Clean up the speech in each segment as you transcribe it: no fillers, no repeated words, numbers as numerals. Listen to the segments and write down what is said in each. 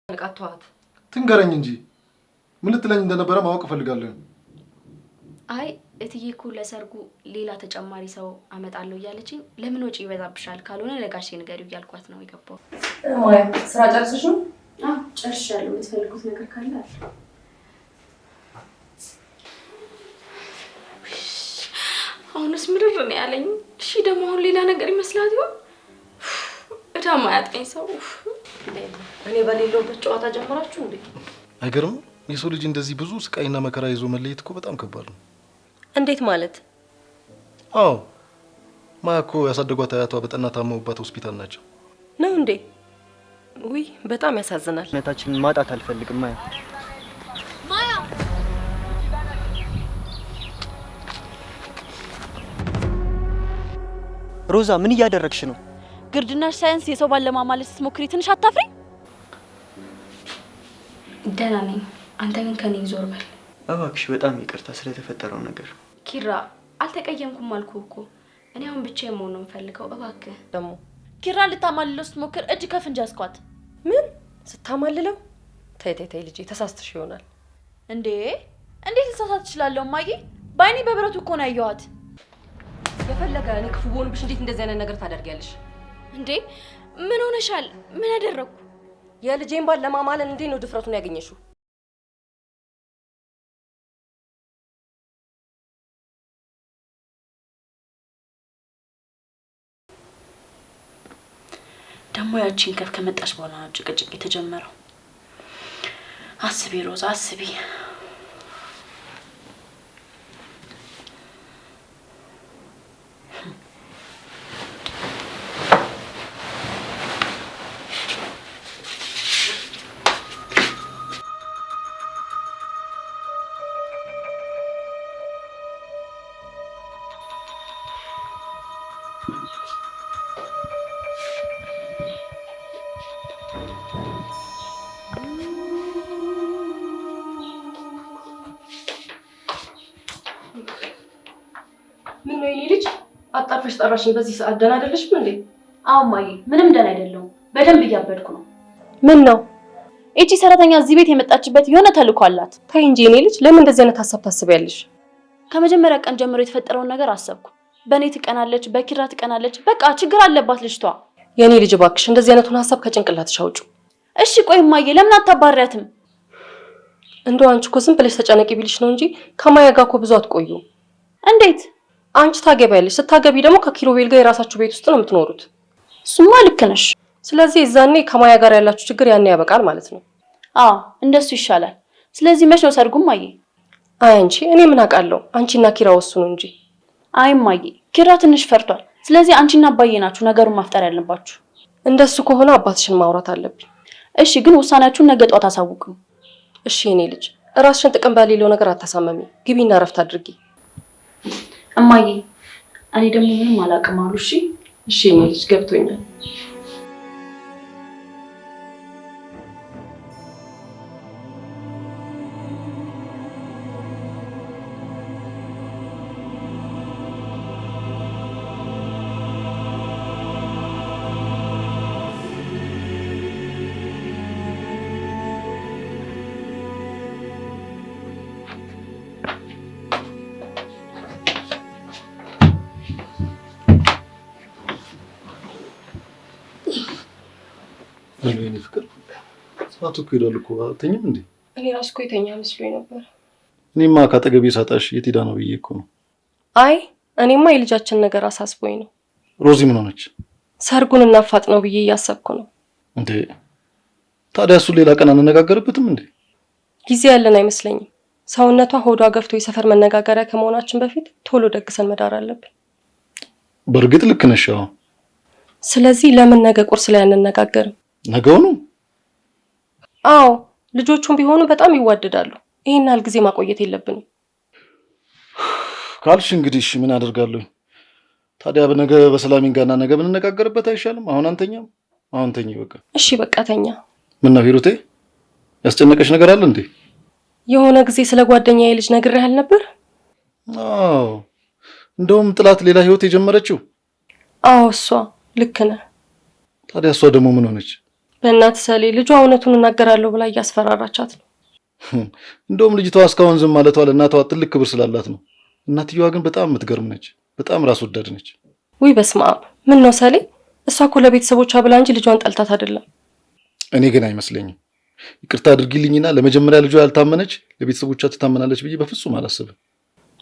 ንቃቷት ትንገረኝ እንጂ ምን ልትለኝ እንደነበረ ማወቅ ፈልጋለሁ። አይ እትዬ እኮ ለሰርጉ ሌላ ተጨማሪ ሰው አመጣለሁ እያለችኝ ለምን ወጪ ይበዛብሻል ካልሆነ ለጋሼ ንገሪው እያልኳት ነው የገባው። ማያ ስራ ጨርሰሽ ነው? አዎ ጨርሻለሁ። የምትፈልጉት ነገር ካለ አለ። አሁንስ ምርር ነው ያለኝ። እሺ ደግሞ አሁን ሌላ ነገር ይመስላል ይሆን? እዳማ ያጠኝ ሰው እኔ በሌለውበት ጨዋታ ጀመራችሁ እንዴ? አይገርም? የሰው ልጅ እንደዚህ ብዙ ስቃይና መከራ ይዞ መለየት እኮ በጣም ከባድ ነው። እንዴት ማለት? አዎ ማያኮ ያሳደጓት አያቷ በጠና ታመውባት ሆስፒታል ናቸው። ነው እንዴ? ውይ በጣም ያሳዝናል። ነታችንን ማጣት አልፈልግም ማያ። ማያ ሮዛ ምን እያደረግሽ ነው? ግርድናሽ ሳይንስ የሰው ባል ለማማለስ ስትሞክሪ ትንሽ አታፍሪ? ደህና ነኝ። አንተ ግን ከኔ ዞር በል እባክሽ። በጣም ይቅርታ ስለተፈጠረው ነገር። ኪራ አልተቀየምኩም አልኩህ እኮ። እኔ አሁን ብቻዬን መሆን ነው የምፈልገው። እባክህ ደግሞ ኪራ ልታማልለው ስትሞክር እጅ ከፍንጅ አስኳት። ምን ስታማልለው? ተይ ተይ ተይ ልጄ ተሳስተሽ ይሆናል። እንዴ እንዴት ልሳሳት እችላለሁ እማዬ? በአይኔ በብረቱ እኮ ነው ያየኋት። የፈለገ እኔ ክፉ ብሆንብሽ እንዴት እንደዚህ አይነት ነገር ታደርጊያለሽ? እንዴ ምን ሆነሻል? ምን አደረኩ? የልጄን ባል ለማማለል እንዴት ነው ድፍረቱን ያገኘሽው? ደግሞ ያቺን ከፍ ከመጣች በኋላ ነው ጭቅጭቅ የተጀመረው። አስቢ ሮዛ አስቢ። ምን ነው የኔ ልጅ አጣፈሽ ጠራሽኝ? በዚህ ሰዓት ደህና አይደለሽም እንዴ? አዎ እማዬ ምንም ደህና አይደለሁም። በደንብ እያበድኩ ነው። ምን ነው? እቺ ሰራተኛ እዚህ ቤት የመጣችበት የሆነ ተልእኮ አላት። ተይ እንጂ የኔ ልጅ ለምን እንደዚህ አይነት ሀሳብ ታስቢያለሽ? ከመጀመሪያ ቀን ጀምሮ የተፈጠረውን ነገር አሰብኩ። በእኔ ትቀናለች፣ በኪራ ትቀናለች። በቃ ችግር አለባት ልጅቷ። የኔ ልጅ እባክሽ እንደዚህ አይነቱን ሀሳብ ከጭንቅላትሽ አውጪው። እሺ ቆይ እማዬ ለምን አታባሪያትም? እንደው አንቺ እኮ ዝም ብለሽ ተጨነቂ ቢልሽ ነው እንጂ ከማያ ጋር እኮ ብዙ አትቆዩ። እንዴት? አንቺ ታገቢያለሽ። ስታገቢ ደግሞ ከኪሮቤል ጋር የራሳችሁ ቤት ውስጥ ነው የምትኖሩት። እሱማ ልክ ነሽ። ስለዚህ እዛኔ ከማያ ጋር ያላችሁ ችግር ያኔ ያበቃል ማለት ነው። አዎ እንደሱ ይሻላል። ስለዚህ መች ነው ሰርጉም እማዬ? አይ አንቺ እኔ ምን አውቃለሁ? አንቺና ኪራ ወስኑ እንጂ። አይ እማዬ ኪራ ትንሽ ፈርቷል። ስለዚህ አንቺና አባዬ ናችሁ ነገሩን ማፍጠር ያለባችሁ። እንደሱ ከሆነ አባትሽን ማውራት አለብኝ። እሺ ግን ውሳኔያችሁን ነገ ጧት አሳውቁኝ። እሺ የኔ ልጅ ራስሽን ጥቅም በሌለው ነገር አታሳመሚ። ግቢና ረፍት አድርጊ። እማዬ እኔ ደግሞ ምንም አላውቅም አሉ። እሺ እሺ የኔ ልጅ ገብቶኛል። እኔ ፍቅር ሰዓቱ እኮ ሄዷል እኮ አትተኛም እንዴ? እኔ ራስ እኮ የተኛ መስሎኝ ነበር። እኔማ ካጠገቤ ሳጣሽ የት ሄዳ ነው ብዬ እኮ ነው። አይ እኔማ የልጃችን ነገር አሳስቦኝ ነው። ሮዚ ምን ሆነች? ሰርጉን እናፋጥነው ብዬ እያሰብኩ ነው። እንዴ ታዲያ እሱን ሌላ ቀን አንነጋገርበትም እንዴ? ጊዜ ያለን አይመስለኝም። ሰውነቷ ሆዷ ገፍቶ የሰፈር መነጋገሪያ ከመሆናችን በፊት ቶሎ ደግሰን መዳር አለብን። በእርግጥ ልክ ነሽ። ስለዚህ ለምን ነገ ቁርስ ላይ አንነጋገርም? ነገውኑ? አዎ ልጆቹም ቢሆኑ በጣም ይዋደዳሉ። ይሄን ያህል ጊዜ ማቆየት የለብንም። ካልሽ እንግዲህ እሺ ምን አደርጋለሁ? ታዲያ በነገ በሰላም ጋርና ነገ ብንነጋገርበት አይሻልም? አሁን አንተኛም? አሁን ተኝ በቃ። እሺ በቃ ተኛ። ምን ነው ሂሩቴ ያስጨነቀሽ ነገር አለ እንዴ? የሆነ ጊዜ ስለ ጓደኛዬ ልጅ ነግሬሃል ነበር? አዎ እንደውም ጥላት ሌላ ህይወት የጀመረችው። አዎ እሷ ልክ ነህ። ታዲያ እሷ ደግሞ ምን ሆነች? በእናት ሰሌ ልጇ እውነቱን እናገራለሁ ብላ እያስፈራራቻት ነው። እንደውም ልጅቷ እስካሁን ዝም ማለቷ ለእናቷ ትልቅ ክብር ስላላት ነው። እናትየዋ ግን በጣም የምትገርም ነች። በጣም ራስ ወዳድ ነች። ውይ በስመ አብ! ምን ነው ሰሌ? እሷ እኮ ለቤተሰቦቿ ብላ እንጂ ልጇን ጠልታት አይደለም። እኔ ግን አይመስለኝም። ይቅርታ አድርጊልኝና ለመጀመሪያ ልጇ ያልታመነች ለቤተሰቦቿ ትታመናለች ብዬ በፍጹም አላስብም።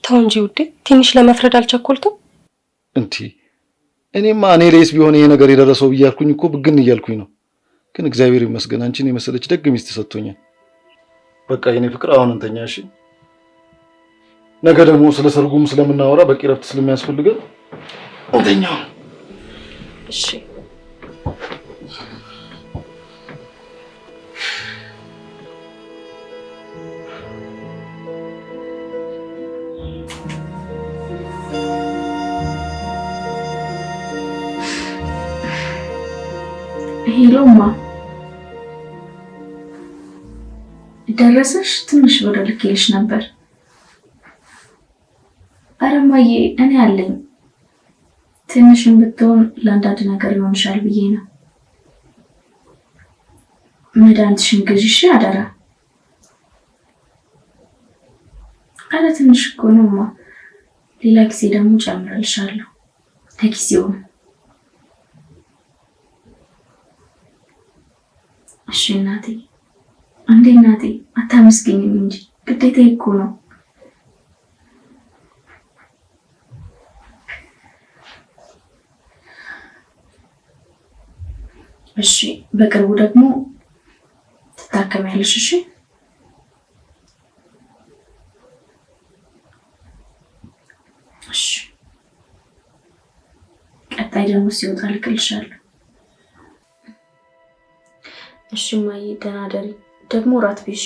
ተው እንጂ ውዴ፣ ትንሽ ለመፍረድ አልቸኮልክም? እኔማ እኔ ላይስ ቢሆን ይሄ ነገር የደረሰው ብያልኩኝ እኮ ብግን እያልኩኝ ነው። ግን እግዚአብሔር ይመስገን አንቺን የመሰለች ደግ ሚስት ሰጥቶኛል። በቃ የኔ ፍቅር አሁን እንተኛ እሺ? ነገ ደግሞ ስለ ሰርጉም ስለምናወራ በቂ ረፍት ስለሚያስፈልገን እንተኛ። እሺ። ሄሎማ ደረሰሽ? ትንሽ ብር ልኬልሽ ነበር። ኧረ እማዬ እኔ አለኝ። ትንሽም ብትሆን ለአንዳንድ ነገር ይሆንሻል ብዬ ነው። መድኃኒትሽን ግዢሽ አደራ። ኧረ ትንሽ እኮ ነውማ። ሌላ ጊዜ ደግሞ ጨምርልሻለሁ። ለጊዜው እሺ እናቴ። እንዴ እናቴ አታመስገኝም እንጂ ግዴታዬ እኮ ነው። እሺ በቅርቡ ደግሞ ትታከሚያለሽ። እሺ እሺ። ቀጣይ ደግሞ ሲወጣ ልክልሻለሁ። እሺ እማዬ ደህና ደሪ። ደግሞ እራት ብይ እሺ።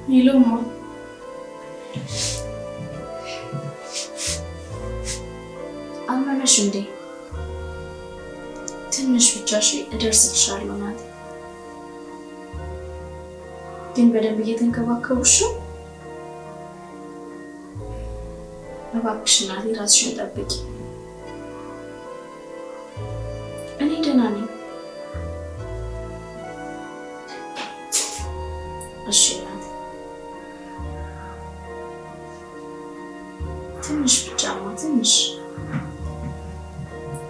ሄሎማ አመመሽ እንዴ? ትንሽ ብቻ እሺ፣ እደርስልሻለሁ ናት። ግን በደንብ እየተንከባከቡሽ ነው። እባክሽ እናቴ ራስሽን ጠብቂ። እኔ ደህና ነኝ። እሺ እናቴ ትንሽ ብቻማ ትንሽ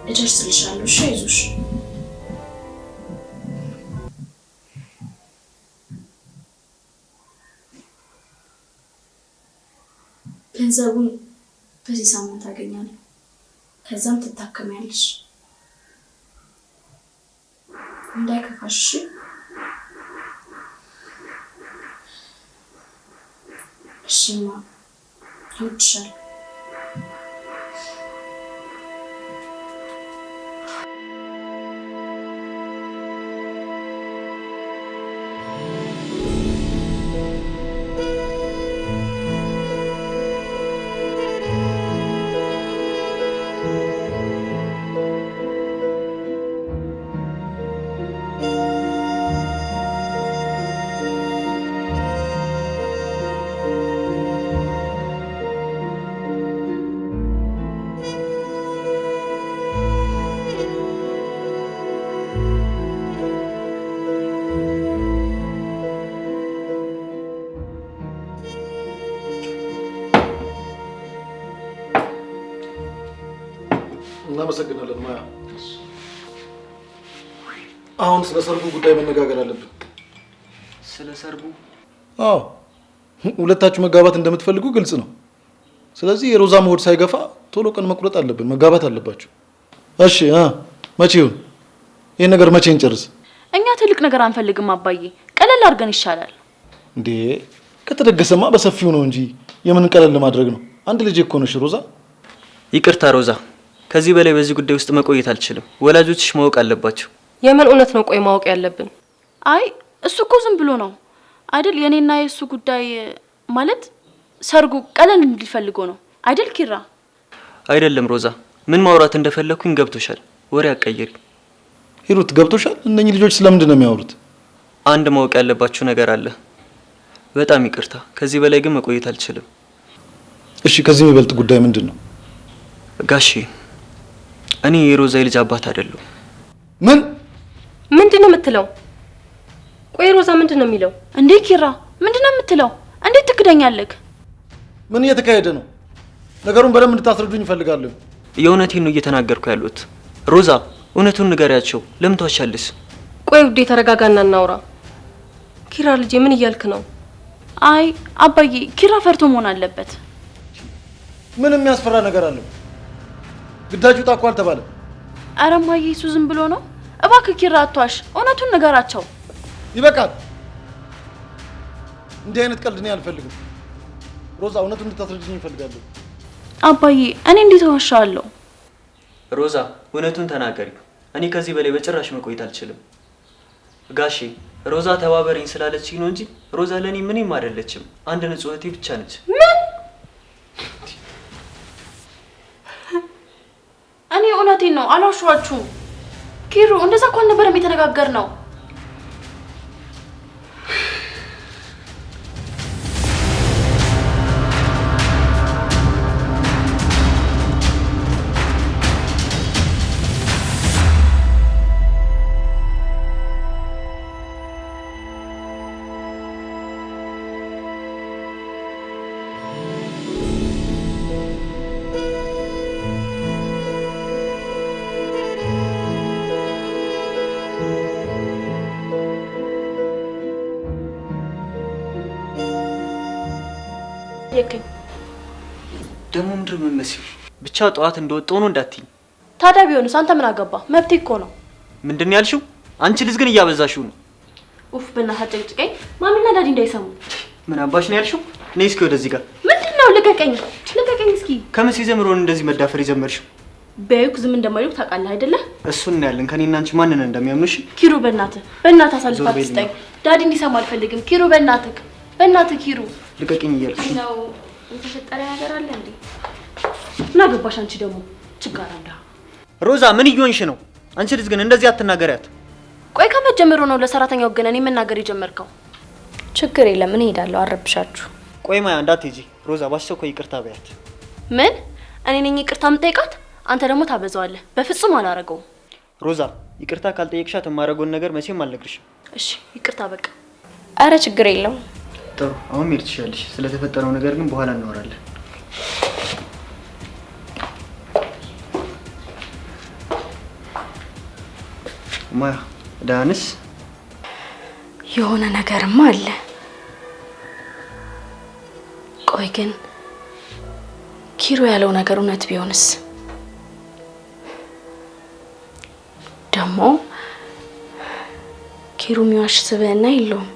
እደርስልሻለሁ። እሺ አይዞሽ። ገንዘቡን በዚህ ሳምንት አገኛለሁ። ከዛም ትታከሚያለሽ። እንዳይከፋሽ እሺ። እሺማ እወድሻለሁ። እናመሰግናለን ማያ። አሁን ስለ ሰርጉ ጉዳይ መነጋገር አለብን። ስለ ሰርጉ? አዎ፣ ሁለታችሁ መጋባት እንደምትፈልጉ ግልጽ ነው። ስለዚህ የሮዛ መሆድ ሳይገፋ ቶሎ ቀን መቁረጥ አለብን፣ መጋባት አለባችሁ። እሺ መቼ ይሁን ይሄን ነገር መቼ እንጨርስ? እኛ ትልቅ ነገር አንፈልግም አባዬ፣ ቀለል አድርገን ይሻላል። እንዴ ከተደገሰማ በሰፊው ነው እንጂ የምን ቀለል ለማድረግ ነው? አንድ ልጅ እኮ ነሽ ሮዛ። ይቅርታ ሮዛ፣ ከዚህ በላይ በዚህ ጉዳይ ውስጥ መቆየት አልችልም። ወላጆችሽ ማወቅ አለባቸው። የምን እውነት ነው? ቆይ ማወቅ ያለብን። አይ እሱ እኮ ዝም ብሎ ነው አይደል? የኔና የሱ ጉዳይ ማለት ሰርጉ ቀለል እንዲፈልጎ ነው አይደል ኪራ? አይደለም ሮዛ፣ ምን ማውራት እንደፈለኩኝ ገብቶሻል። ወሬ አቀይሪ። ሂሩት ገብቶሻል? እነኚህ ልጆች ስለምንድን ነው የሚያወሩት? አንድ ማወቅ ያለባችሁ ነገር አለ። በጣም ይቅርታ፣ ከዚህ በላይ ግን መቆየት አልችልም። እሺ ከዚህ የሚበልጥ ጉዳይ ምንድን ነው? ጋሼ እኔ የሮዛ የልጅ አባት አይደለሁ። ምንድን ነው የምትለው? ቆይ ሮዛ ምንድን ነው የሚለው? እንዴ ኪራ ምንድን ነው የምትለው? እንዴት ትክደኛለህ? ምን እየተካሄደ ነው? ነገሩን በደንብ እንድታስረዱኝ እፈልጋለሁ። የእውነቴን ነው እየተናገርኩ ያሉት። ሮዛ እውነቱን ንገሪያቸው። ለምን ትዋሻለሽ? ቆይ ውዴ ተረጋጋና እናውራ። ኪራ ልጄ ምን እያልክ ነው? አይ አባዬ ኪራ ፈርቶ መሆን አለበት። ምን የሚያስፈራ ነገር አለው? ግዳጁ ጣ እኮ አልተባለም። ኧረ እማዬ እሱ ዝም ብሎ ነው። እባክህ ኪራ አትዋሽ፣ እውነቱን ንገራቸው። ይበቃል። እንዲህ አይነት ቀልድ እኔ አልፈልግም። ሮዛ እውነቱን እንድታስረጅኝ እፈልጋለሁ። አባዬ እኔ እንዴት እዋሻለሁ? ሮዛ እውነቱን ተናገሪ። እኔ ከዚህ በላይ በጭራሽ መቆየት አልችልም። ጋሼ ሮዛ ተባበረኝ ስላለችኝ ነው እንጂ ሮዛ ለኔ ምንም አይደለችም። አንድ ንጹህ እህቴ ብቻ ነች። እኔ እውነቴን ነው፣ አልዋሻችሁም። ኪሩ እንደዛ እኮ አልነበረም የተነጋገርነው። ደግሞ ምንድን ነው የምትመስይው? ብቻ ጠዋት እንደወጣሁ ነው እንዳትይኝ። ታዲያ ቢሆንስ አንተ ምን አገባ? መብቴ እኮ ነው። ምንድን ነው ያልሽው? አንቺ ልጅ ግን እያበዛሽው ነው። ኡፍ በእናትህ አጨቅጭቀኝ። ማሚና ዳዲ እንዳይሰሙ። ምን አባሽ ነው ያልሽው? ነይ እስኪ ወደዚህ ጋር። ምንድን ነው? ልቀቀኝ፣ ልቀቀኝ እስኪ። ከመቼ ጀምሮ ነው እንደዚህ መዳፈር የጀመርሽው? በዩክ ዝም እንደማይሉክ ታውቃለህ አይደለ? እሱን እናያለን። ከኔና አንቺ ማንን እንደሚያምኑሽ። ኪሩ በእናትህ አሳልፋት ስጠኝ። ዳዲ እንዲሰማ አልፈልግም። ኪሩ በእናትህ ኪሩ ልቀቅኝ እያልኩሽ ነው። የተፈጠረ ነገር አለ እንዴ? ምን አገባሽ አንቺ ደግሞ ችጋር አለ። ሮዛ ምን እየሆንሽ ነው? አንቺ ልጅ ግን እንደዚህ አትናገሪያት። ቆይ ከመጀመሩ ነው ለሰራተኛው ገና እኔ መናገር የጀመርከው? ችግር የለም እኔ እሄዳለሁ፣ አረብሻችሁ። ቆይ ማያ እንዳትሄጂ። ሮዛ በአስቸኳይ ይቅርታ በያት። ምን? እኔ ነኝ ይቅርታ የምጠይቃት? አንተ ደግሞ ታበዛዋለህ። በፍጹም አላረገውም። ሮዛ ይቅርታ ካልጠየቅሻት የማደርገውን ነገር መቼም አልነግርሽም። እሺ ይቅርታ በቃ። አረ ችግር የለውም። ጥሩ፣ አሁን መሄድ ትችያለሽ። ስለተፈጠረው ነገር ግን በኋላ እናወራለን። ማያ ዳንስ የሆነ ነገርማ አለ። ቆይ ግን ኪሩ ያለው ነገር እውነት ቢሆንስ? ደግሞ ኪሩ የሚዋሽ ስብዕና የለውም።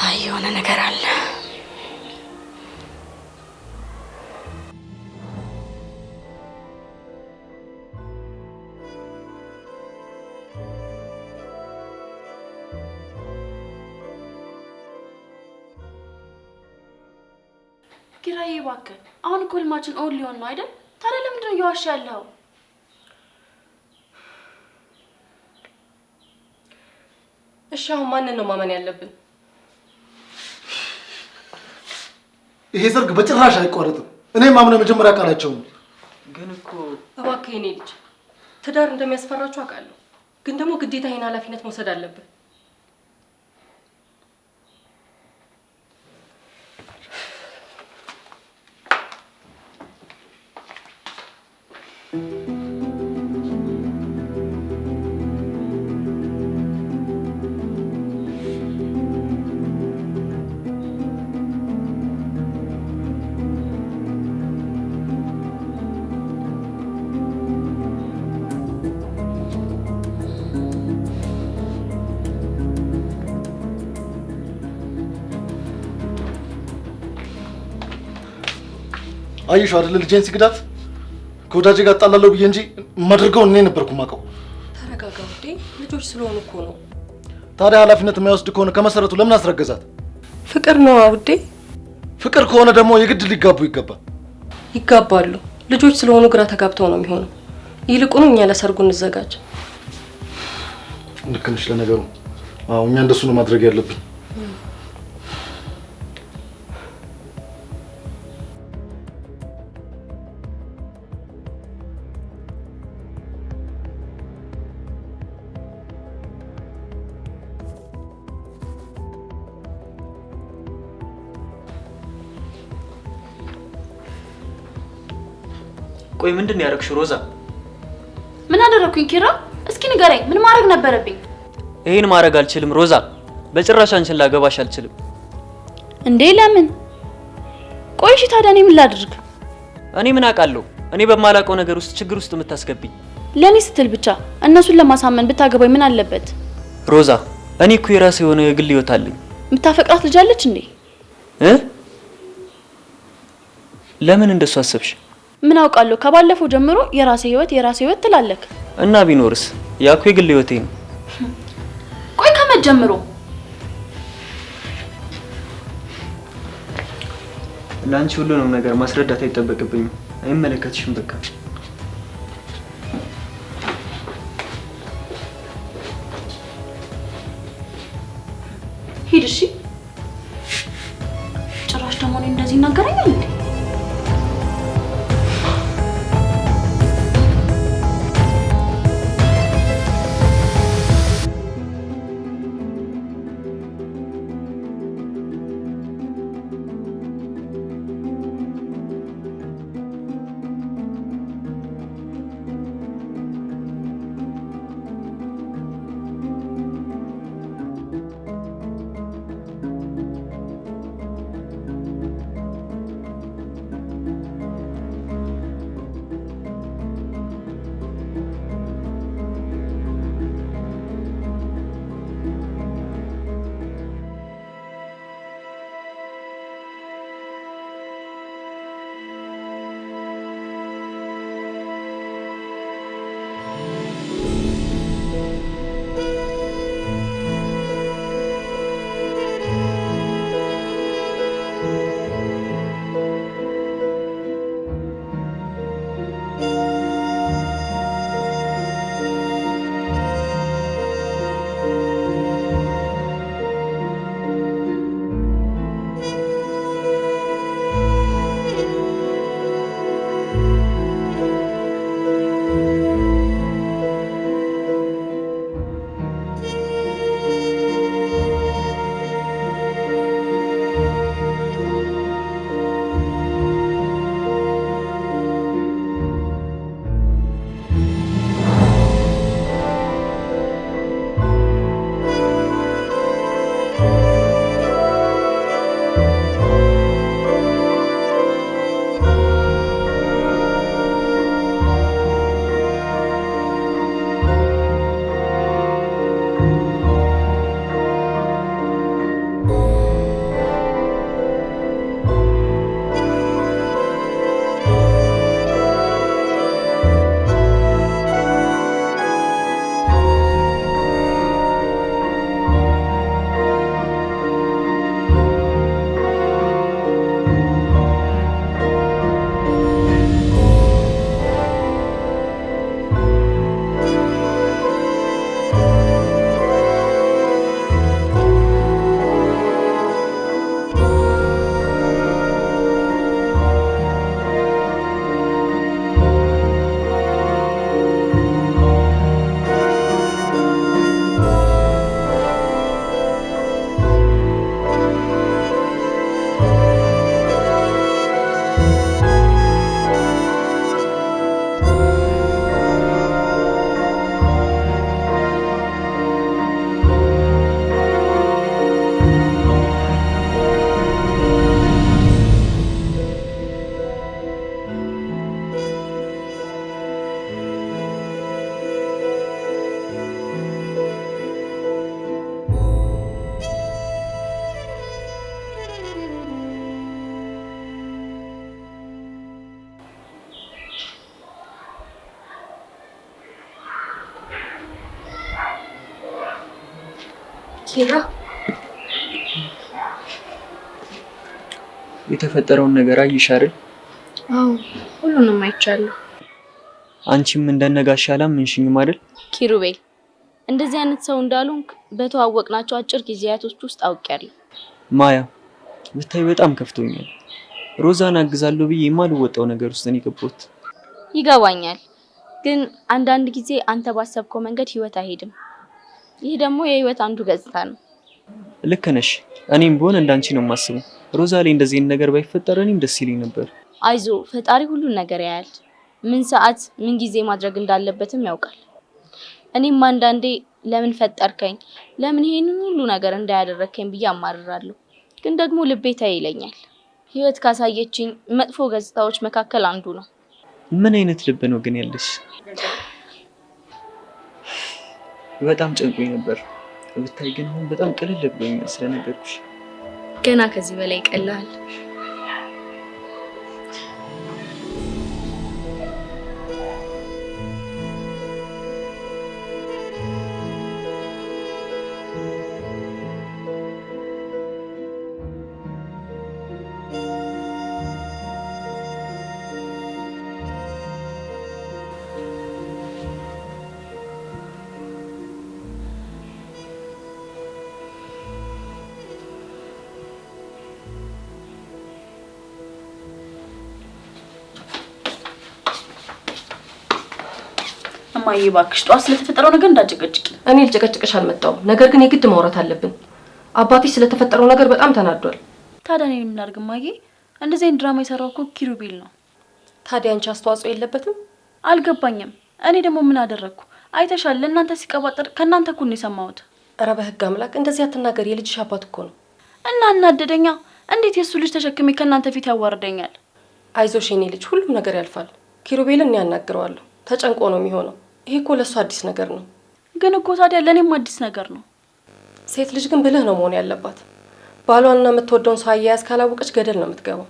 አይ የሆነ ነገር አለ። ኪራዬ እባክህ፣ አሁን እኮ ህልማችን እውን ሊሆን ነው አይደል? ታዲያ ለምንድን ነው እየዋሻ ያለኸው? እሺ አሁን ማንን ነው ማመን ያለብን? ይሄ ሰርግ በጭራሽ አይቋረጥም። እኔ ማምነው መጀመሪያ ቃላቸው ነው። ግን እኮ እባክህ የኔ ልጅ ትዳር እንደሚያስፈራችሁ አውቃለሁ፣ ግን ደግሞ ግዴታ ይሄን ኃላፊነት መውሰድ አለብን። አየሽው አይደል ልጄን ሲግዳት ከወዳጄ ጋር ጣላለሁ ብዬ እንጂ ማድርገው እኔ ነበርኩ ማቀው። ተረጋጋ ውዴ፣ ልጆች ስለሆኑ እኮ ነው። ታዲያ ኃላፊነት የማይወስድ ከሆነ ከመሰረቱ ለምን አስረገዛት? ፍቅር ነው ውዴ። ፍቅር ከሆነ ደግሞ የግድ ሊጋቡ ይገባል። ይጋባሉ። ልጆች ስለሆኑ ግራ ተጋብተው ነው የሚሆነው። ይልቁኑ እኛ ለሰርጉ እንዘጋጅ። ልክ ነሽ ለነገሩ። አዎ እኛ እንደሱ ነው ማድረግ ያለብን። ቆይ ምንድን ነው ያደረግሽው ሮዛ? ምን አደረኩኝ ኪራ? እስኪ ንገረኝ፣ ምን ማድረግ ነበረብኝ? ይሄን ማድረግ አልችልም ሮዛ፣ በጭራሽ አንቺን ላገባሽ አልችልም። እንዴ ለምን? ቆይ እሺ ታዲያ እኔ ምን ላድርግ? እኔ ምን አውቃለሁ? እኔ በማላውቀው ነገር ውስጥ ችግር ውስጥ የምታስገብኝ። ለኔ ስትል ብቻ እነሱን ለማሳመን ብታገባኝ ምን አለበት? ሮዛ እኔ እኮ የራሴ የሆነ የግል ህይወት አለኝ። የምታፈቅራት ልጅ አለች እንዴ? ለምን እንደሱ አሰብሽ? ምን አውቃለሁ? ከባለፈው ጀምሮ የራሴ ህይወት ትላለክ። እና ቢኖርስ? ያኩ የግል ህይወቴ ነው። ቆይ ከመጀመሩ ለአንቺ ሁሉንም ነገር ማስረዳት አይጠበቅብኝም። አይመለከትሽም በቃ። ሂድ እሺ። ጭራሽ ደግሞ እኔ እንደዚህ ይናገረኛል እንዴ? ኪራ የተፈጠረውን ነገር አየሽ አይደል? አዎ ሁሉንም አይቻለሁ። አንቺም እንደነጋሽ አላመንሽኝም አይደል? ኪሩቤል እንደዚህ አይነት ሰው እንዳልሆንክ በተዋወቅናቸው አጭር ጊዜያቶች ውስጥ አውቄያለሁ። ማያ ብታይ በጣም ከፍቶኛል። ሮዛን አግዛለሁ ብዬ የማልወጣው ነገር ውስጥ ነው የገባሁት። ይገባኛል፣ ግን አንዳንድ ጊዜ አንተ ባሰብከው መንገድ ህይወት አይሄድም። ይህ ደግሞ የህይወት አንዱ ገጽታ ነው። ልክ ነሽ። እኔም ቢሆን እንዳንቺ ነው የማስበው። ሮዛ ላይ እንደዚህ አይነት ነገር ባይፈጠር እኔም ደስ ይለኝ ነበር። አይዞ፣ ፈጣሪ ሁሉን ነገር ያያል። ምን ሰዓት ምን ጊዜ ማድረግ እንዳለበትም ያውቃል። እኔም አንዳንዴ ለምን ፈጠርከኝ፣ ለምን ይሄንን ሁሉ ነገር እንዳያደረከኝ ብዬ አማርራለሁ። ግን ደግሞ ልቤ ተይ ይለኛል። ህይወት ካሳየችኝ መጥፎ ገጽታዎች መካከል አንዱ ነው። ምን አይነት ልብ ነው ግን ያለሽ? በጣም ጨንቆኝ ነበር። ብታይ ግን አሁን በጣም ቅልል ብሎኛል ስለነገርኩሽ። ገና ከዚህ በላይ ይቀላል። እማዬ እባክሽ ጠዋት ስለተፈጠረው ነገር እንዳጨቀጭቂ። እኔ ልጨቀጭቅሽ አልመጣሁም፣ ነገር ግን የግድ ማውራት አለብን። አባትሽ ስለተፈጠረው ነገር በጣም ተናዷል። ታዲያ እኔ ምን ላድርግ እማዬ? እንደዚህ አይነት ድራማ የሰራው እኮ ኪሩቤል ነው። ታዲያ አንቺ አስተዋጽኦ የለበትም? አልገባኝም። እኔ ደግሞ ምን አደረግኩ? አይተሻል፣ ለእናንተ ሲቀባጠር ከእናንተ እኮ ነው የሰማሁት። ኧረ በህግ አምላክ እንደዚህ አትናገር፣ የልጅሽ አባት እኮ ነው። እና እናደደኛ። እንዴት የሱ ልጅ ተሸክሜ ከእናንተ ፊት ያዋርደኛል? አይዞሽ የኔ ልጅ፣ ሁሉም ነገር ያልፋል። ኪሩቤልን እኔ ያናግረዋለሁ። ተጨንቆ ነው የሚሆነው። ይሄ እኮ ለእሱ አዲስ ነገር ነው። ግን እኮ ታዲያ ለእኔም አዲስ ነገር ነው። ሴት ልጅ ግን ብልህ ነው መሆን ያለባት። ባሏንና የምትወደውን ሰው አያያዝ ካላወቀች ገደል ነው የምትገባው።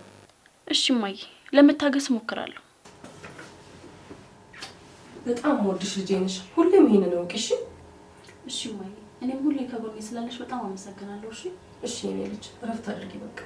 እሺ እማዬ፣ ለመታገስ እሞክራለሁ። በጣም ወድሽ ልጄ ነሽ። ሁሌም ይሄንን ነው እሺ? እሺ እማዬ፣ እኔም ሁሌ ከጎኔ ስላለሽ በጣም አመሰግናለሁ። እሺ እሺ የኔ ልጅ፣ እረፍት አድርጊ በቃ።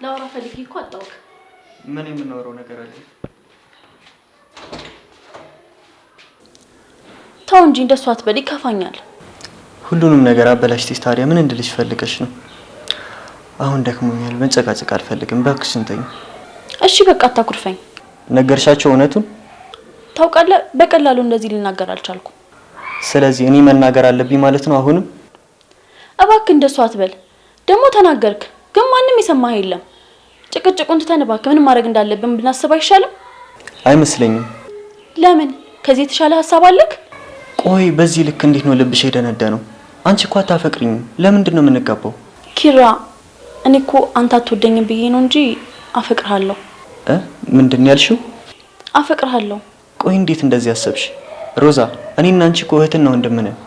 ላውራ ፈልጌ እኮ አጣውክ። ምን የምናወራው ነገር አለ? ተው እንጂ እንደሷ አትበል፣ ይከፋኛል። ሁሉንም ነገር አበላሽተሽ ታዲያ ምን እንድልሽ ፈልገሽ ነው? አሁን ደክሞኛል፣ መንጨቃጨቅ አልፈልግም። እባክሽን ተይኝ። እሺ በቃ አታኩርፈኝ። ነገርሻቸው እውነቱን? ታውቃለህ፣ በቀላሉ እንደዚህ ልናገር አልቻልኩም። ስለዚህ እኔ መናገር አለብኝ ማለት ነው አሁንም? እባክህ እንደሷ አትበል። ደግሞ ተናገርክ፣ ግን ማንም የሰማህ የለም። ጭቅጭቁን ትተን እባክህ ምን ማድረግ እንዳለብን ብናስብ አይሻልም? አይመስለኝም። ለምን? ከዚህ የተሻለ ሀሳብ አለክ? ቆይ በዚህ ልክ እንዴት ነው ልብሽ የደነደነው? አንቺ እኮ አታፈቅሪኝም። ለምንድን ነው የምንጋባው? ኪራ፣ እኔ እኮ አንተ አትወደኝም ብዬ ነው እንጂ አፈቅርሃለሁ። ምንድን ነው ያልሽው? አፈቅርሃለሁ። ቆይ እንዴት እንደዚህ አሰብሽ? ሮዛ፣ እኔና አንቺ እኮ እህትና ወንድም ነን።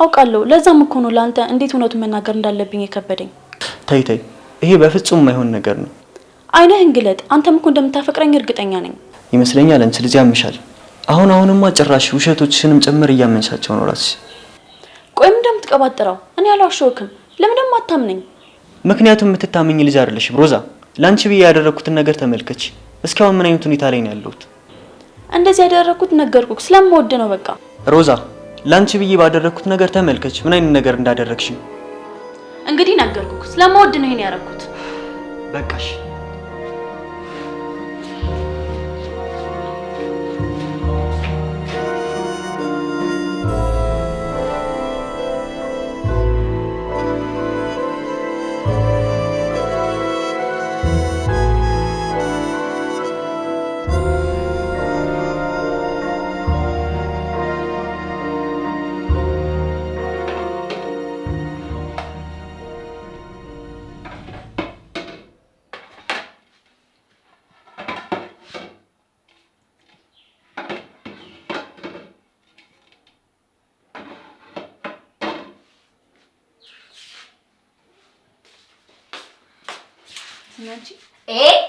አውቃለሁ። ለዛም እኮ ነው ለአንተ እንዴት እውነቱን መናገር እንዳለብኝ የከበደኝ። ተይ ተይ፣ ይሄ በፍጹም የማይሆን ነገር ነው። አይነህን ግለጥ። አንተም እኮ እንደምታፈቅረኝ እርግጠኛ ነኝ። ይመስለኛል አንቺ ልጅ ያምሻል። አሁንማ ጭራሽ ውሸቶችሽንም ጭምር እያመንሻቸው ነው ራስሽ። ቆይ ምን እንደምትቀባጥረው? እኔ አልዋሸሁክም። ለምን ደግሞ አታምነኝ? ምክንያቱም የምትታመኝ ልጅ አይደለሽም ሮዛ። ላንቺ ብዬ ያደረኩትን ነገር ተመልከች። እስካሁን ምን አይነት ሁኔታ ላይ ነው ያለሁት? እንደዚህ ያደረኩት ነገርኩክ፣ ስለምወድ ነው በቃ። ሮዛ፣ ላንቺ ብዬ ባደረኩት ነገር ተመልከች ምን አይነት ነገር እንዳደረግሽ። እንግዲህ ነገርኩክ፣ ስለምወድ ነው ይሄን ያደረኩት። በቃሽ።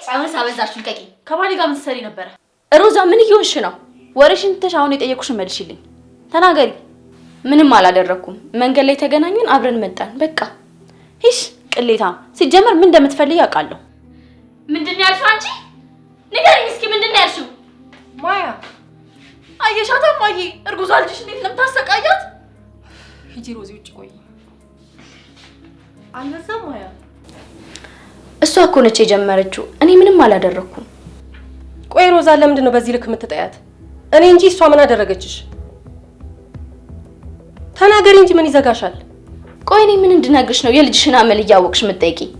ጻውን ሳበዛችሁ ልቀቂ። ከባሌ ጋር ምን ትሰሪ ነበረ? ሮዛ ምን እየሆንሽ ነው? ወሬሽን ትተሽ አሁን የጠየቁሽን መልሽልኝ። ተናገሪ። ምንም አላደረኩም። መንገድ ላይ ተገናኙን፣ አብረን መጣን። በቃ ሂሽ ቅሌታም። ሲጀመር ምን እንደምትፈልጊ አውቃለሁ። ምንድነው ያልሽው አንቺ? ንገሪኝ እስኪ ምንድነው ያልሽው? ማያ አየሻታ ማዬ፣ እርጉዟ ልጅሽ እንዴት ለምታሰቃያት? ሂጂ ሮዚ፣ ውጭ ቆይ። አልበዛም ማያ? እሷ እኮ ነች የጀመረችው። እኔ ምንም አላደረኩም። ቆይ ሮዛ፣ ለምንድን ነው በዚህ ልክ የምትጠያት? እኔ እንጂ እሷ ምን አደረገችሽ? ተናገሪ እንጂ ምን ይዘጋሻል? ቆይ እኔ ምን እንድነግርሽ ነው የልጅሽን አመል እያወቅሽ የምትጠይቂኝ?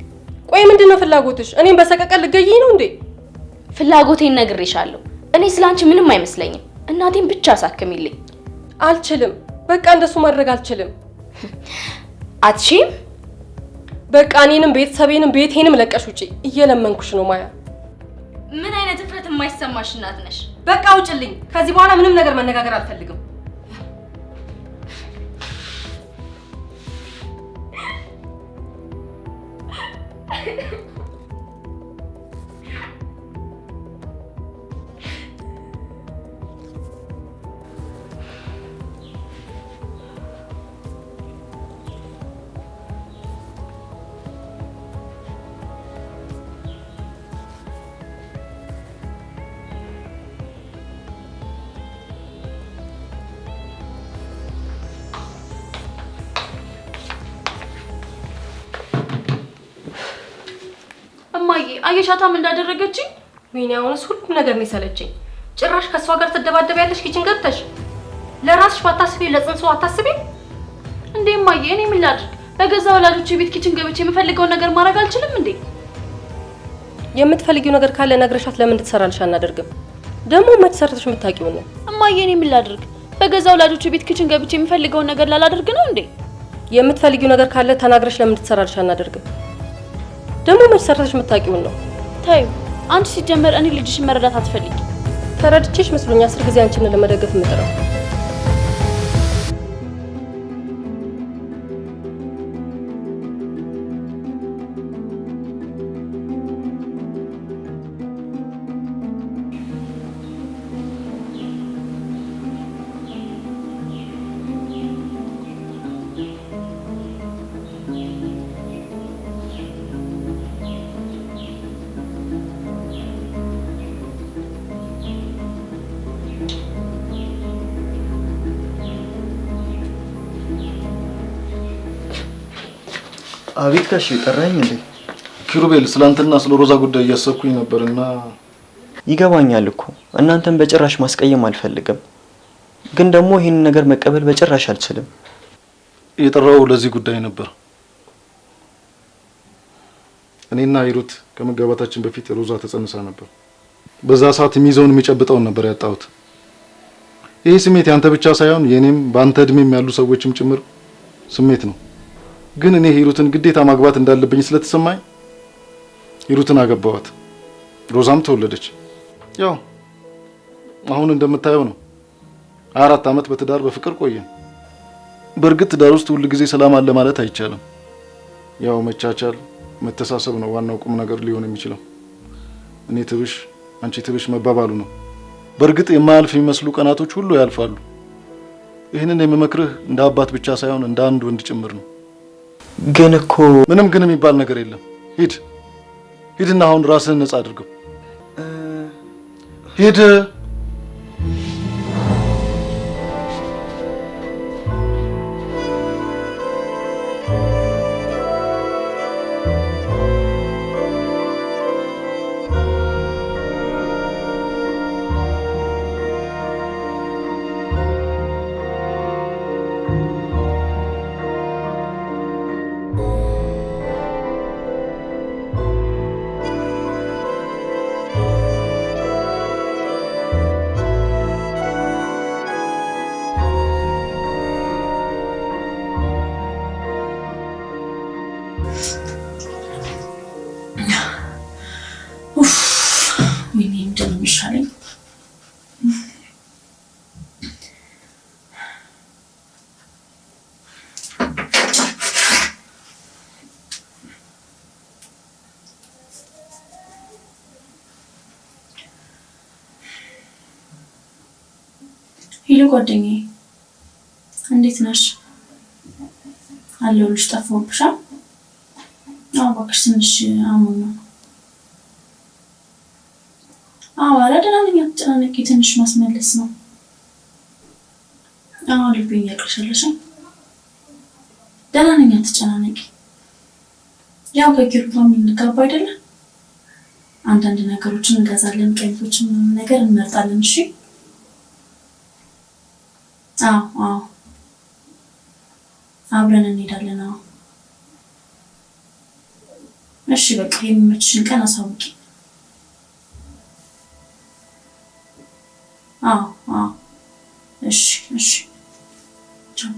ቆይ ምንድን ነው ፍላጎትሽ? እኔም በሰቀቀን ልትገይኝ ነው እንዴ? ፍላጎቴን ነግሬሻለሁ። እኔ ስላንቺ ምንም አይመስለኝም። እናቴን ብቻ አሳክሚልኝ። አልችልም። በቃ እንደሱ ማድረግ አልችልም። አትሺም? በቃ እኔንም ቤተሰቤንም ቤቴንም ለቀሽ ውጪ። እየለመንኩሽ ነው ማያ። ምን አይነት እፍረት የማይሰማሽ እናት ነሽ? በቃ ውጭልኝ። ከዚህ በኋላ ምንም ነገር መነጋገር አልፈልግም። እማዬ አየሻታም እንዳደረገችኝ? ወይኔ አሁንስ ሁሉም ነገር ነው የሰለቸኝ። ጭራሽ ከሷ ጋር ትደባደቢያለሽ ኪችን ገብተሽ። ለራስሽ ባታስቢ ለጽንሱ አታስቢ እንዴ? እማዬ እኔ ምን ላድርግ? በገዛ ወላጆቼ ቤት ኪችን ገብቼ የምፈልገውን ነገር ማድረግ አልችልም እንዴ? የምትፈልጊው ነገር ካለ ነግረሻት ለምን እንድትሰራልሽ አናደርግም? ደግሞ መች ሰርተሽ የምታውቂው ነው? እማዬ እኔ ምን ላድርግ? በገዛ ወላጆቼ ቤት ኪችን ገብቼ የምፈልገውን ነገር ላላደርግ ነው እንዴ? የምትፈልጊው ነገር ካለ ተናግረሽ ለምን እንድትሰራልሽ አናደርግም? ደግሞ መች ሰርተሽ የምታውቂው ነው? ታዩ አንቺ ሲጀመር እኔ ልጅሽን መረዳት አትፈልጊ። ተረድቼሽ መስሎኝ 10 ጊዜ አንቺን ለመደገፍ የምጥረው። አቤት ጋሼ ጠራኝ እንዴ? ኪሩቤል ስላንተና ስለ ሮዛ ጉዳይ እያሰብኩኝ ነበርና ይገባኛል እኮ እናንተን በጭራሽ ማስቀየም አልፈልግም፣ ግን ደግሞ ይሄንን ነገር መቀበል በጭራሽ አልችልም። የጠራው ለዚህ ጉዳይ ነበር። እኔና ሂሩት ከመጋባታችን በፊት ሮዛ ተጸንሳ ነበር። በዛ ሰዓት የሚይዘውን የሚጨብጠውን ነበር ያጣሁት። ይሄ ስሜት ያንተ ብቻ ሳይሆን የኔም በአንተ እድሜም ያሉ ሰዎችም ጭምር ስሜት ነው። ግን እኔ ሂሩትን ግዴታ ማግባት እንዳለብኝ ስለተሰማኝ ሂሩትን አገባዋት። ሮዛም ተወለደች። ያው አሁን እንደምታየው ነው። 4 ዓመት በትዳር በፍቅር ቆየን። በእርግጥ ትዳር ውስጥ ሁሉ ጊዜ ሰላም አለ ማለት አይቻልም። ያው መቻቻል፣ መተሳሰብ ነው ዋናው ቁም ነገር ሊሆን የሚችለው። እኔ ትብሽ አንቺ ትብሽ መባባሉ ነው። በእርግጥ የማያልፍ የሚመስሉ ቀናቶች ሁሉ ያልፋሉ። ይህንን የምመክርህ እንደ አባት ብቻ ሳይሆን እንደ አንድ ወንድ ጭምር ነው። ግን እኮ ምንም ግን የሚባል ነገር የለም። ሂድና አሁን ራስህን ነጻ አድርገው። ሂድ። ሄሎ ጓደኛዬ፣ እንዴት ነሽ? አለሁልሽ። ጠፋሁብሽ? አዎ እባክሽ ትንሽ አሞኝ ነው። አዎ ኧረ ደህና ነኝ፣ አትጨናነቂ። ትንሽ ማስመለስ ነው። አዎ ልቤን ያቅልሻለሽ። ደህና ነኝ፣ አትጨናነቂ። ያው ከኪሩት ጋር ልንጋባ አይደለ? አንዳንድ ነገሮችን እንገዛለን፣ ቀሚሶችን ነገር እንመርጣለን። እሺ? አዎ አብረን እንሄዳለን። አዎ እሺ በቃ የሚመችሽን ቀን አሳውቂ። አዎ እሺ ቻው።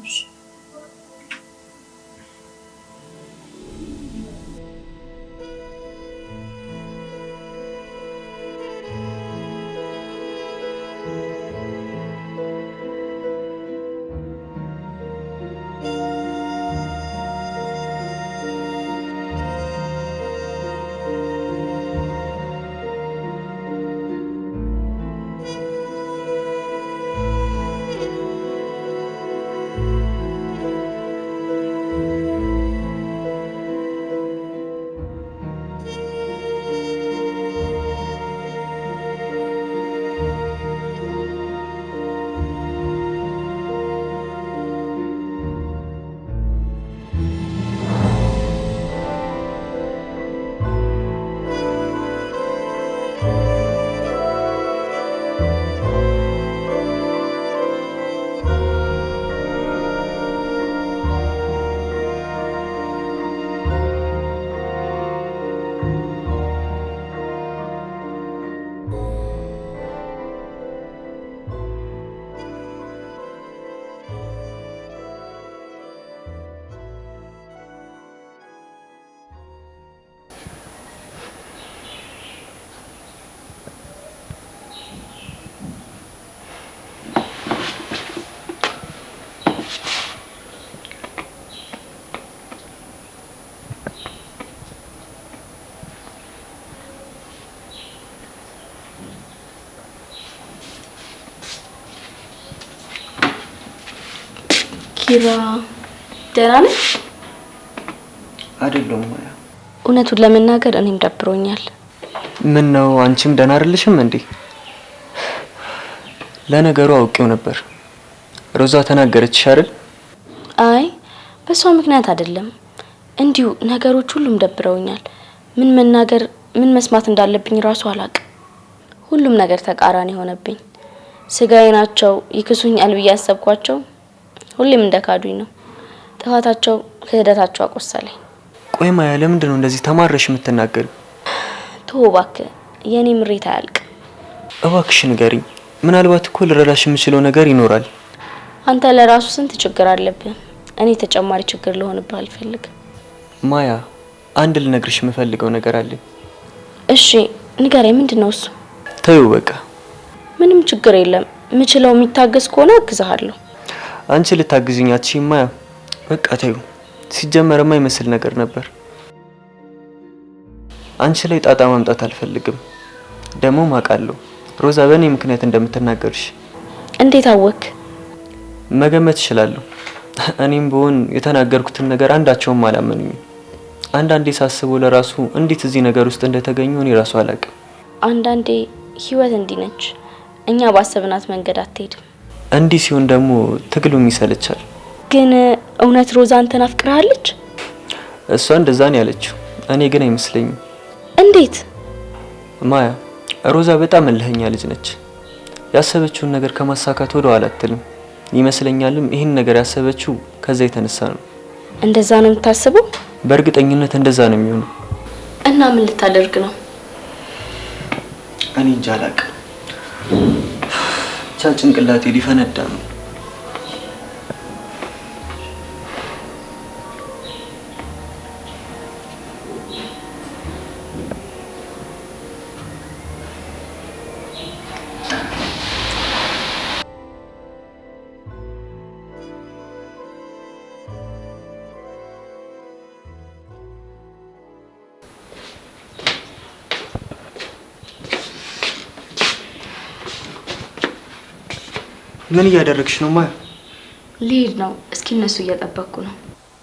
ኪራ ደህና ነህ? አይደለም ማያ። እውነቱን ለመናገር እኔም ደብሮኛል። ምን ነው አንቺም ደህና አይደለሽም እንዴ? ለነገሩ አውቄው ነበር። ሮዛ ተናገረችሽ አይደል? አይ በሷ ምክንያት አይደለም፣ እንዲሁ ነገሮች ሁሉም ደብረውኛል። ምን መናገር ምን መስማት እንዳለብኝ ራሱ አላውቅም። ሁሉም ነገር ተቃራኒ ሆነብኝ። ስጋዬ ናቸው ይክሱኛል ብዬ ያሰብኳቸው ሁሌም እንደካዱኝ ነው። ጥፋታቸው ክህደታቸው አቆሰለኝ። ቆይ ማያ ለምንድን ነው እንደዚህ ተማረሽ የምትናገሪው? ተው እባክህ፣ የኔ ምሬት አያልቅ። እባክሽ ንገሪኝ። ምናልባት እኮ ልረዳሽ የምችለው ነገር ይኖራል። አንተ ለራሱ ስንት ችግር አለብህ። እኔ ተጨማሪ ችግር ልሆንብህ አልፈልግም። ማያ አንድ ልነግርሽ የምፈልገው ነገር አለ። እሺ ንገረኝ። ምንድነው እሱ? ተይው በቃ። ምንም ችግር የለም። ምችለው የሚታገስ ከሆነ አግዛለሁ። አንቺ ልታግዝኝ አትችይም ማያ። በቃ ተይው። ሲጀመር የማይመስል ነገር ነበር። አንቺ ላይ ጣጣ ማምጣት አልፈልግም። ደግሞ ማውቃለሁ ሮዛ በእኔ ምክንያት እንደምትናገርሽ። እንዴት አወክ? መገመት እችላለሁ። እኔም ብሆን የተናገርኩትን ነገር አንዳቸውም አላመኑኝም። አንዳንዴ ሳስበው ለራሱ እንዴት እዚህ ነገር ውስጥ እንደተገኙ እኔ ራሱ አላውቅም። አንዳንዴ ህይወት እንዲህ ነች። እኛ ባሰብናት መንገድ አትሄድም። እንዲህ ሲሆን ደግሞ ትግሉም ይሰለቻል። ግን እውነት ሮዛ አንተን አፍቅራለች? እሷ እንደዛ ነው ያለችው። እኔ ግን አይመስለኝም። እንዴት? ማያ ሮዛ በጣም እልህኛ ልጅ ነች። ያሰበችውን ነገር ከማሳካት ወደ ኋላ አትልም። ይመስለኛልም ይህን ነገር ያሰበችው ከዛ የተነሳ ነው። እንደዛ ነው የምታስበው? በእርግጠኝነት እንደዛ ነው የሚሆነው። እና ምን ልታደርግ ነው? እኔ እንጃ አላውቅም። ብቻ ጭንቅላቴ ሊፈነዳ ነው። ምን እያደረግሽ ነው ማያ? ልሄድ ነው። እስኪ እነሱ እየጠበቅኩ ነው።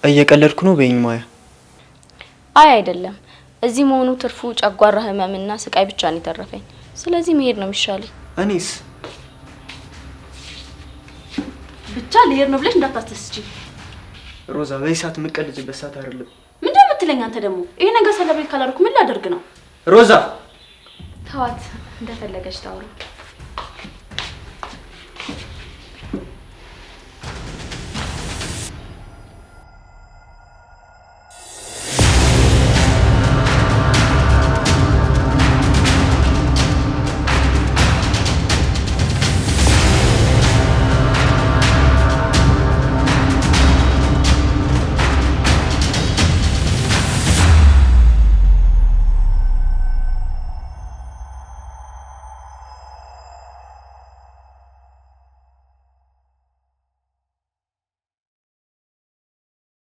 እየቀለድኩ ነው በይኝ ማያ። አይ አይደለም። እዚህ መሆኑ ትርፉ ጨጓራ ህመምና ስቃይ ብቻ ነው የተረፈኝ። ስለዚህ መሄድ ነው የሚሻለኝ። እኔስ ብቻ ልሄድ ነው ብለሽ እንዳታስተስቺ ሮዛ። በዚህ ሰዓት የምትቀልጅበት ሰዓት አይደለም። ምንድነው የምትለኝ አንተ ደግሞ? ይሄ ነገር ሰለብሬት ካላደረኩ ምን ላደርግ ነው? ሮዛ ተዋት፣ እንደፈለገች ታውራ።